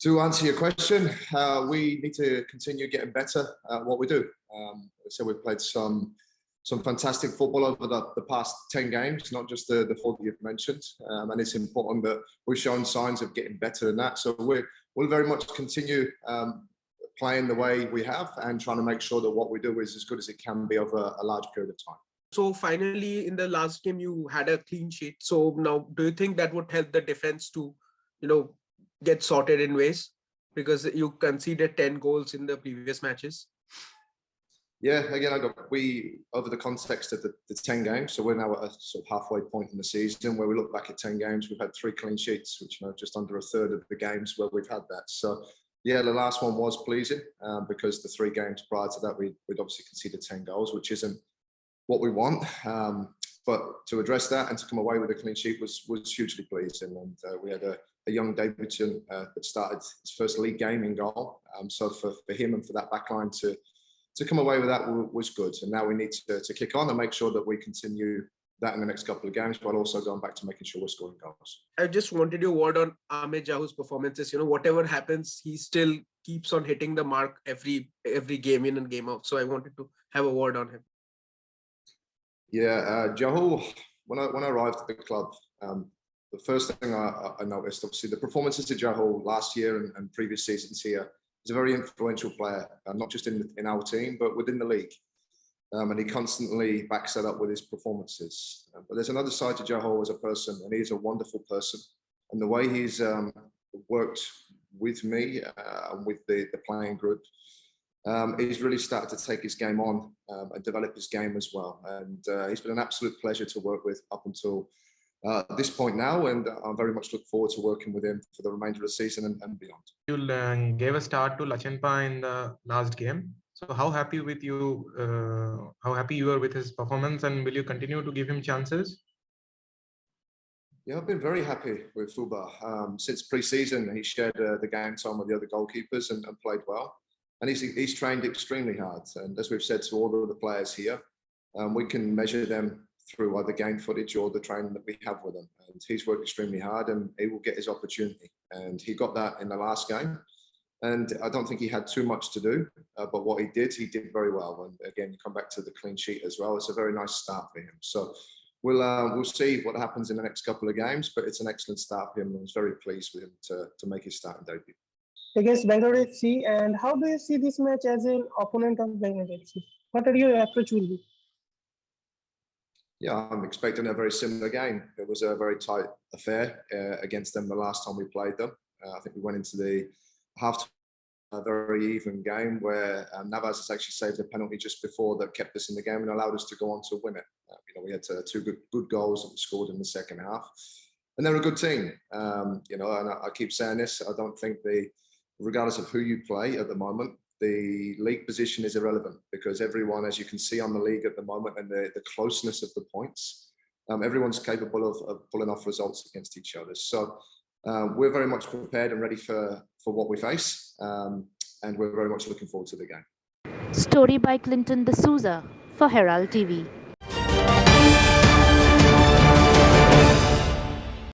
To answer your question, we need to continue getting better at what we do. So we've played some fantastic football over the past 10 games, not just the 4 that you've mentioned. And it's important that we've shown signs of getting better than that. So we'll very much continue playing the way we have and trying to make sure that what we do is as good as it can be over a large period of time. So finally, in the last game, you had a clean sheet. So now, do you think that would help the defense to, get sorted in ways? Because you conceded 10 goals in the previous matches. Yeah, again, over the context of the 10 games, so we're now at a sort of halfway point in the season where we look back at 10 games, we've had 3 clean sheets, which are just under a third of the games where we've had that. So yeah, the last one was pleasing because the 3 games prior to that, we'd obviously conceded 10 goals, which isn't what we want. But to address that and to come away with a clean sheet was hugely pleasing. And we had a young debutant that started his first league game in goal. So for him and for that backline to come away with that was good. And now we need to kick on and make sure that we continue that in the next couple of games, but also going back to making sure we're scoring goals. I just wanted your word on Ahmed Jahu's performances. Whatever happens, he still keeps on hitting the mark every game in and game out. So I wanted to have a word on him. Yeah, Jahu, when I arrived at the club, the first thing I noticed, obviously, the performances of Jahu last year and previous seasons here, he's a very influential player, not just in our team, but within the league. And he constantly backs that up with his performances. But there's another side to Jahu as a person, and he's a wonderful person. And the way he's worked with me and with the playing group, he's really started to take his game on and develop his game as well. And he's been an absolute pleasure to work with up until this point now, and I very much look forward to working with him for the remainder of the season and beyond. You gave a start to Lachenpa in the last game. So how happy you are with his performance, and will you continue to give him chances? Yeah, I've been very happy with Fuba. Since pre-season, he shared the game time with the other goalkeepers and played well. And he's trained extremely hard. And as we've said to all of the players here, we can measure them through either game footage or the training that we have with them. And he's worked extremely hard and he will get his opportunity. And he got that in the last game. And I don't think he had too much to do, but what he did very well. And again, you come back to the clean sheet as well. It's a very nice start for him. So we'll see what happens in the next couple of games, but it's an excellent start for him. I was very pleased with him to make his starting debut. Against Bengaluru FC, and how do you see this match as an opponent of Bengaluru FC? What are your approach will be? Yeah, I'm expecting a very similar game. It was a very tight affair against them the last time we played them. I think we went into the half a very even game where Navas has actually saved a penalty just before that kept us in the game and allowed us to go on to win it. We had 2 good goals that were scored in the second half, and they're a good team. And I keep saying this. I don't think regardless of who you play at the moment, the league position is irrelevant because everyone, as you can see on the league at the moment and the closeness of the points, everyone's capable of pulling off results against each other. So we're very much prepared and ready for what we face, and we're very much looking forward to the game. Story by Clinton D'Souza for Herald TV.